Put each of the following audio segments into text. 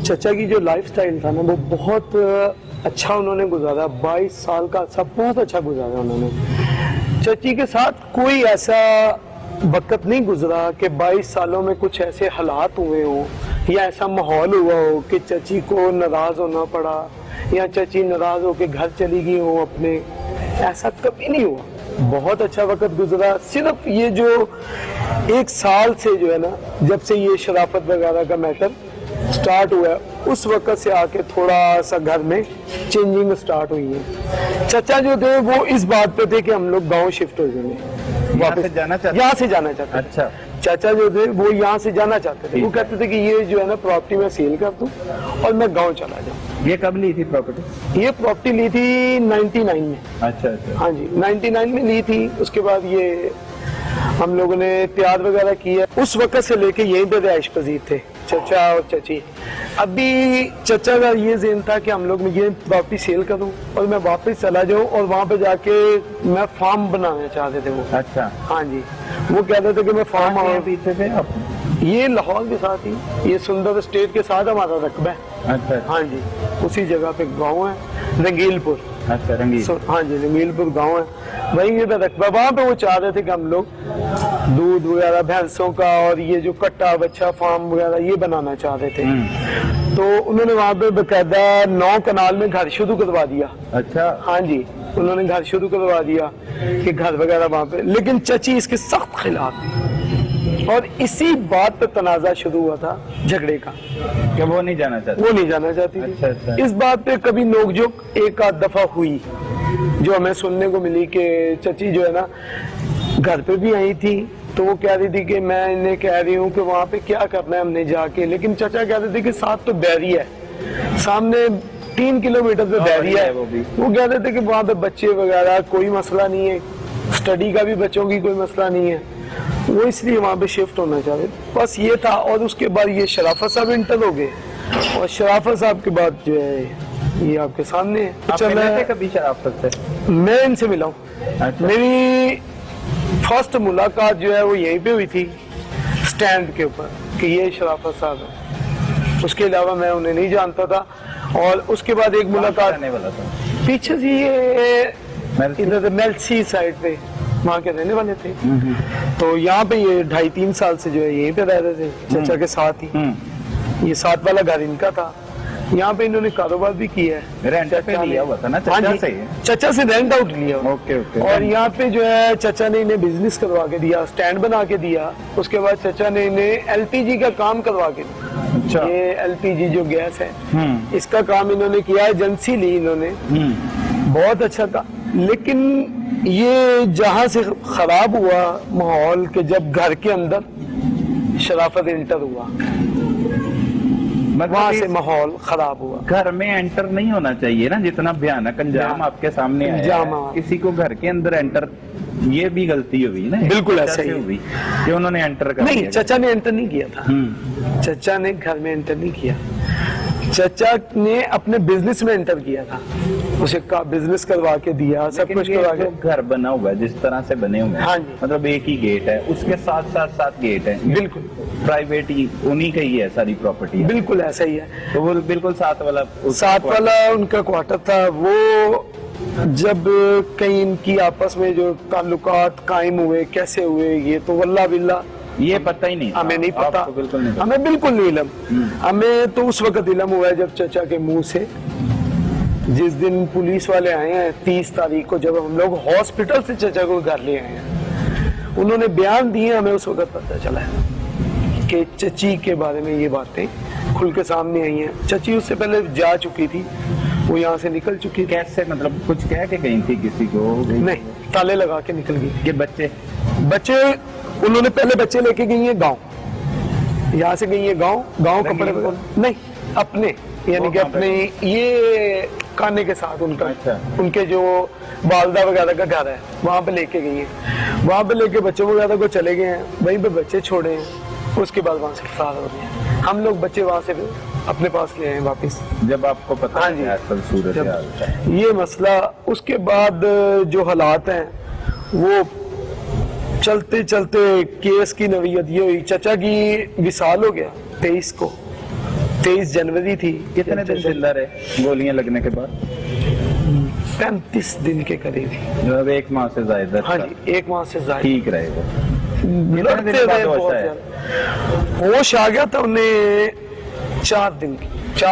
चचा की जो लाइफ स्टाइल था ना वो बहुत अच्छा उन्होंने गुजारा। 22 साल का सब बहुत अच्छा गुजारा उन्होंने। चची के साथ कोई ऐसा वक्त नहीं गुजरा कि 22 सालों में कुछ ऐसे हालात हुए हों या ऐसा माहौल हुआ हो कि चची को नाराज होना पड़ा या चची नाराज होकर घर चली गई हो अपने। ऐसा कभी नहीं हुआ। बहुत अच्छा वक्त गुजरा। सिर्फ ये जो 1 साल से जो है ना, जब से ये शराफत वगैरह का मैटर स्टार्ट हुआ है उस वक्त से आके थोड़ा सा घर में चेंजिंग स्टार्ट हुई है। चचा जो थे वो इस बात पे थे कि हम लोग गांव शिफ्ट हो जाएंगे, वापस यहाँ से जाना चाहते। अच्छा। चाचा जो थे वो यहाँ से जाना चाहते थे। वो कहते थे कि ये जो है ना प्रॉपर्टी मैं सेल कर दूं और मैं गांव चला जाऊं। ये कब ली थी प्रॉपर्टी? ये प्रॉपर्टी ली थी 99 में। अच्छा अच्छा। हाँ जी 99 में ली थी। उसके बाद ये हम लोगों ने तैयार वगैरह किया। उस वक्त से लेके यहीं पे रिहाइश पजीर थे चचा और चची। अभी चचा का ये ज़हन था कि हम लोग ये प्रॉपर्टी सेल करूं और मैं वापस चला जाऊं और वहां पे जाके मैं फार्म बनाना चाहते थे वो। अच्छा। हाँ जी वो कहते थे कि मैं फार्म पीछे थे आप? ये लाहौर के साथ ही, ये सुंदर स्टेट के साथ हमारा रकबा है। अच्छा। हाँ जी उसी जगह पे गाँव है रंगीलपुर। अच्छा रंगील। हाँ जी रंगीलपुर गाँव है, वहीं पे रकबा। वहाँ पे वो चाह रहे थे कि हम लोग दूध वगैरह भैंसों का और ये जो कट्टा बच्चा फार्म वगैरह ये बनाना चाह रहे थे। तो उन्होंने वहाँ पे बकायदा 9 कनाल में घर शुरू करवा दिया। अच्छा। हाँ जी उन्होंने घर शुरू करवा दिया कि घर वगैरह वहाँ पे। लेकिन चची इसके सख्त खिलाफ थी और इसी बात पे तनाजा शुरू हुआ था झगड़े का कि वो नहीं जाना चाहती। वो नहीं जाना चाहती थी। अच्छा, अच्छा। इस बात पे कभी नोकझोंक एक आध दफा हुई जो हमें सुनने को मिली कि चची जो है ना घर पे भी आई थी तो वो कह रही थी कि मैं इन्हें कह रही हूँ कि वहाँ पे क्या करना है हमने जाके। लेकिन चचा कह रहे थे कि साथ तो बैरिया है, सामने 3 किलोमीटर पे बैरिया है। वो कह रहे थे कि वहाँ पे बच्चे वगैरह कोई मसला नहीं है, स्टडी का भी बच्चों की कोई मसला नहीं है। वो इसलिए वहाँ पे शिफ्ट होना चाह रहे थे। बस ये था। और उसके बाद ये शराफत साहब इंटर हो गए और शराफत साहब के बाद जो है ये आपके सामने है। आप मिले थे कभी शराफत से? मैं इनसे मिला हूँ। अच्छा। मेरी फर्स्ट मुलाकात जो है वो यहीं पे हुई थी स्टैंड के ऊपर कि ये शराफत साहब है। उसके अलावा मैं उन्हें नहीं जानता था। और उसके बाद एक मुलाकात वाला था पीछे से ये इधर मेल्सी साइड पे वहाँ के रहने वाले थे। तो यहाँ पे ये 2.5-3 साल से जो है यहीं पे रह रहे थे चचा के साथ ही। ये साथ वाला घर इनका था। यहाँ पे इन्होंने कारोबार भी किया है। रेंट पे लिया हुआ था ना चचा से? चचा से रेंट आउट लिया। Okay okay. और यहाँ पे जो है चचा ने इन्हें बिजनेस करवा के दिया, स्टैंड बना के दिया। उसके बाद चचा ने इन्हें LPG का काम करवा के दिया। अच्छा। ये LPG जो गैस है इसका काम इन्होंने किया, एजेंसी ली इन्होंने। बहुत अच्छा था। लेकिन ये जहाँ से खराब हुआ माहौल के जब घर के अंदर शराफत इंटर हुआ वहाँ से माहौल खराब हुआ। घर में एंटर नहीं होना चाहिए ना, जितना भयानक अंजाम आपके सामने आया है। किसी को घर के अंदर एंटर, ये भी गलती हुई ना। बिल्कुल ऐसा ही हुई कि उन्होंने एंटर कर नहीं, चचा ने एंटर नहीं किया था। चचा ने घर में एंटर नहीं किया। चचा ने अपने बिजनेस में एंटर किया था, उसे का बिजनेस करवा के दिया, सब कुछ करवा के। घर बना हुआ है जिस तरह से बने हुए हैं, हाँ जी, मतलब एक ही गेट है, उसके साथ साथ 7 गेट है। बिल्कुल प्राइवेट ही उन्हीं का ही है सारी प्रॉपर्टी। बिल्कुल ऐसा ही है। तो वो बिल्कुल साथ वाला उनका क्वार्टर था। वो जब कहीं इनकी आपस में जो ताल्लुकात कायम हुए कैसे हुए ये तो वल्लाह बिल्ला ये पता ही नहीं, हमें नहीं पता। बिल्कुल नहीं, हमें बिल्कुल नहीं इल्म। हमें तो उस वक्त इल्म हुआ है जब चचा के मुंह से, जिस दिन पुलिस वाले आए हैं 30 तारीख को, जब हम लोग हॉस्पिटल से चचा को घर ले आए हैं, उन्होंने बयान दिए, हमें उस वक्त पता चला है कि चची के बारे में ये बातें खुल के सामने आई हैं। चची उससे पहले जा चुकी थी, वो यहाँ से निकल चुकी थी। कैसे, मतलब कुछ कह के गई थी किसी को? नहीं, ताले लगा के निकल गई। ये बच्चे उन्होंने पहले बच्चे लेके गई है गांव, यहाँ से गई है गांव कपड़े नहीं अपने, यानी कि अपने ये खाने के साथ उनका। अच्छा। उनके जो वालदा वगैरह का घर है वहाँ पे लेके गई है। वहाँ पे लेके बच्चों वगैरह को चले गए हैं, वहीं पे बच्चे छोड़े हैं। उसके बाद वहाँ से फरार हो गए हैं। हम लोग बच्चे वहाँ से अपने पास ले आए वापिस, जब आपको पता हाँ जी सूरत ये मसला। उसके बाद जो हालात हैं वो चलते चलते केस की नवीयत ये हुई, चचा की विसाल हो गया 23 23 जनवरी थी। कितने दिन जिंदा रहे गोलियां लगने के बाद? 35 दिन के करीब। मतलब 1 माह से ज्यादा? हाँ जी, 1 माह से ज्यादा। ठीक रहे वो? लड़ते रहे बहुत ज्यादा। होश आ गया था उन्हें 4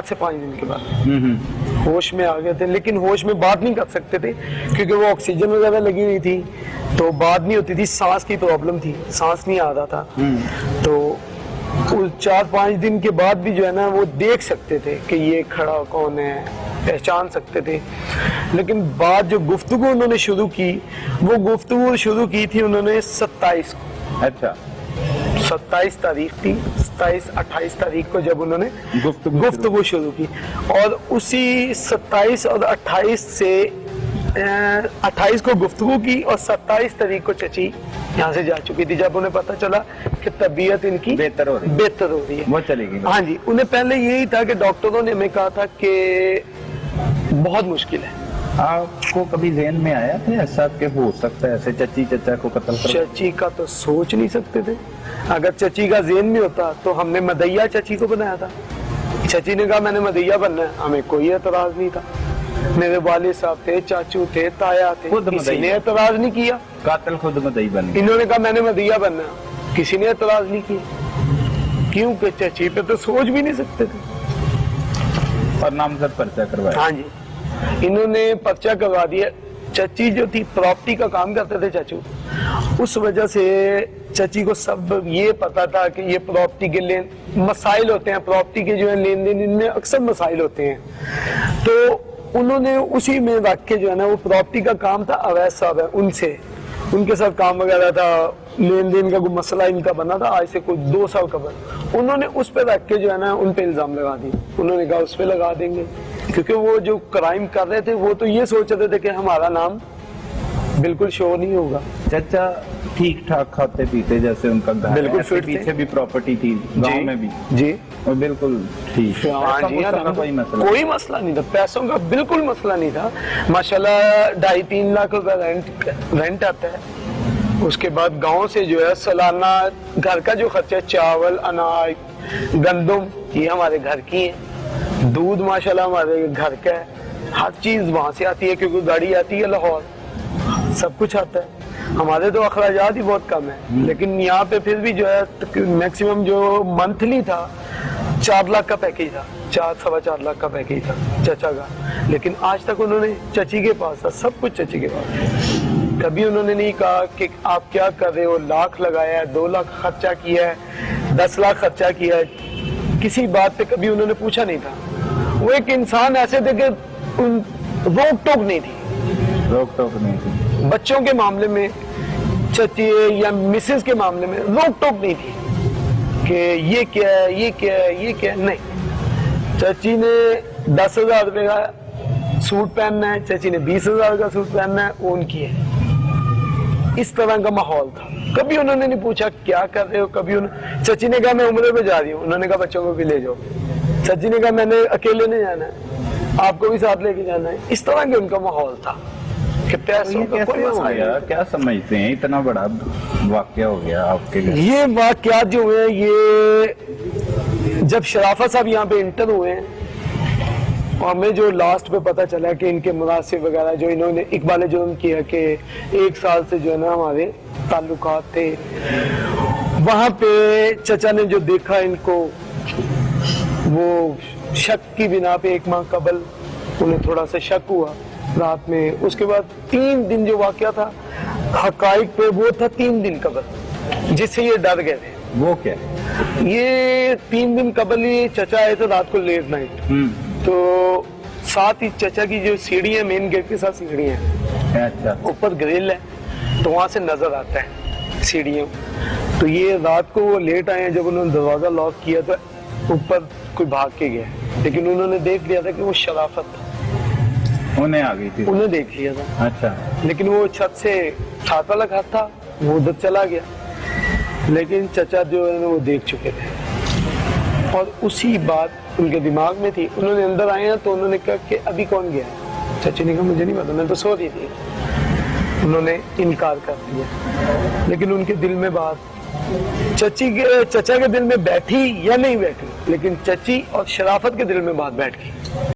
से 5 दिन के बाद होश में आ गए थे, लेकिन होश में बात नहीं कर सकते थे क्योंकि वो ऑक्सीजन वगैरह लगी हुई थी, तो बात नहीं होती थी। सांस की प्रॉब्लम थी, सांस नहीं आ रहा था। तो उस 4-5 दिन के बाद भी जो है ना वो देख सकते थे कि ये खड़ा कौन है, पहचान सकते थे। लेकिन बाद जो गुफ्तगू उन्होंने शुरू की, वो गुफ्तगू शुरू की थी उन्होंने 27 को। अच्छा, 27 तारीख थी, 27-28 तारीख को जब उन्होंने गुफ्तगू शुरू की, और उसी 27 और 28 से 28 को गुफ्तगू की और 27 तारीख को चची यहाँ से जा चुकी थी। जब उन्हें पता चला कि तबीयत इनकी बेहतर हो रही है, वो चली गई। हाँ जी, उन्हें पहले यही था कि डॉक्टरों ने हमें कहा था कि बहुत मुश्किल है। आपको कभी ज़हन में आया था ऐसा कि हो सकता है ऐसे चची चचा को कत्ल कर? चची का तो सोच नहीं सकते थे। अगर चची का ज़हन में होता तो हमने मदैया चची को बनाया था। चची ने कहा मैंने मदैया बनना है, हमें कोई एतराज नहीं था। मेरे वाले साहब थे, चाचू थे, ताया थे, किसी ने एतराज नहीं किया। कातिल खुद मदई बन गए। इन्होंने कहा मैंने मदैया बनना है, किसी ने एतराज नहीं किया, क्योंकि चची पे तो सोच भी नहीं सकते थे। और नामजद पर्चा करवाया? हाँ जी, इन्होंने पर्चा करवा दिया। चची जो थी प्रॉपर्टी का काम करते थे चाचू, उस वजह से चची को सब ये पता था कि ये प्रॉपर्टी के लेन मसाइल होते हैं, प्रॉपर्टी के जो है लेन देन इनमें अक्सर मसाइल होते हैं। तो उन्होंने उसी में रख के जो है ना, वो प्रॉपर्टी का काम था, अवैध साहब है उनसे, उनके साथ काम वगैरह था, लेन देन का कोई मसला इनका बना था आज से कोई 2 साल कबल। उन्होंने उस पर रख के जो है ना उन पे इल्जाम लगा दिए। उन्होंने कहा उस पे लगा देंगे, क्योंकि वो जो क्राइम कर रहे थे वो तो ये सोच रहे थे कि हमारा नाम बिल्कुल शो नहीं होगा। चाचा ठीक ठाक खाते पीते जैसे उनका घर बिल्कुल फिट पीछे भी प्रॉपर्टी थी गांव में भी जी, और बिल्कुल ठीक। हाँ जी, कोई मसला नहीं था, पैसों का बिल्कुल मसला नहीं था। माशाल्लाह 2.5-3 लाख रुपए रेंट आता है। उसके बाद गांव से जो है सालाना घर का जो खर्चा है, चावल, अनाज, गंदम, ये हमारे घर की है। दूध माशाल्लाह हमारे घर का है। हर चीज वहां से आती है क्योंकि गाड़ी आती है लाहौर, सब कुछ आता है। हमारे तो अखराजात ही बहुत कम है, लेकिन यहाँ पे फिर भी जो है मैक्सिमम जो मंथली था 4 लाख का पैकेज था, 4-4.25 लाख का पैकेज था चचा का। लेकिन आज तक उन्होंने चची के पास था, सब कुछ चची के पास। कभी उन्होंने नहीं कहा कि आप क्या कर रहे हो, लाख लगाया है, 2 लाख खर्चा किया है, 10 लाख खर्चा किया है, किसी बात पे कभी उन्होंने पूछा नहीं था। वो एक इंसान ऐसे थे कि रोक टोक नहीं थी। बच्चों के मामले में चची या मिसेस के मामले में रोक टोक नहीं थी कि ये क्या है, ये क्या है, ये क्या है, नहीं। चची ने 10,000 रुपए का सूट पहनना है, चची ने 20,000 का सूट पहनना है, वो उनकी है। इस तरह का माहौल था। कभी उन्होंने नहीं पूछा क्या कर रहे हो। कभी चची ने कहा मैं उम्रे पे जा रही हूँ, उन्होंने कहा बच्चों को भी ले जाओ। चची ने कहा मैंने अकेले नहीं जाना है, आपको भी साथ लेके जाना है। इस तरह का उनका माहौल था कि पैसों का कोई मसला नहीं। क्या समझते हैं इतना बड़ा वाकया हो गया आपके घर? ये वाकयात जो हुए, ये जब शराफत साहब यहाँ पे इंटर हुए हैं और हमें जो लास्ट पे पता चला कि इनके मुनासिब वगैरह जो इन्होंने इकबाल जुर्म किया कि 1 साल से जो है ना हमारे ताल्लुकात थे, वहां पे चचा ने जो देखा इनको, वो शक की बिना पे 1 माह कबल उन्हें थोड़ा सा शक हुआ रात में। उसके बाद 3 दिन जो वाकया था हकाइक पे, वो था 3 दिन कबल, जिससे ये डर गए थे। वो क्या? ये 3 दिन कबल ये चचा आए थे रात को लेट नाइट, तो साथ ही चचा की जो सीढ़ी है, मेन गेट के साथ सीढ़ी है, अच्छा, ऊपर ग्रिल है, तो वहां से नजर आता है सीढ़ियों। तो ये रात को वो लेट आए हैं, जब उन्होंने दरवाजा लॉक किया तो ऊपर कोई भाग के गया, लेकिन उन्होंने देख लिया था कि वो शराफत था, उन्हें आ गई थी, उन्हें देख लिया था। अच्छा, लेकिन वो छत से छत वाला घर था, वो उधर चला गया, लेकिन चचा जो है वो देख चुके थे और उसी बात उनके दिमाग में थी। उन्होंने अंदर आए हैं तो उन्होंने कहा कि अभी कौन गया? चाची ने कहा मुझे नहीं पता, मैं तो सो रही थी। उन्होंने इनकार कर दिया, लेकिन उनके दिल में बात चचा के दिल में बैठी या नहीं बैठी, लेकिन चची और शराफत के दिल में बात बैठ गई।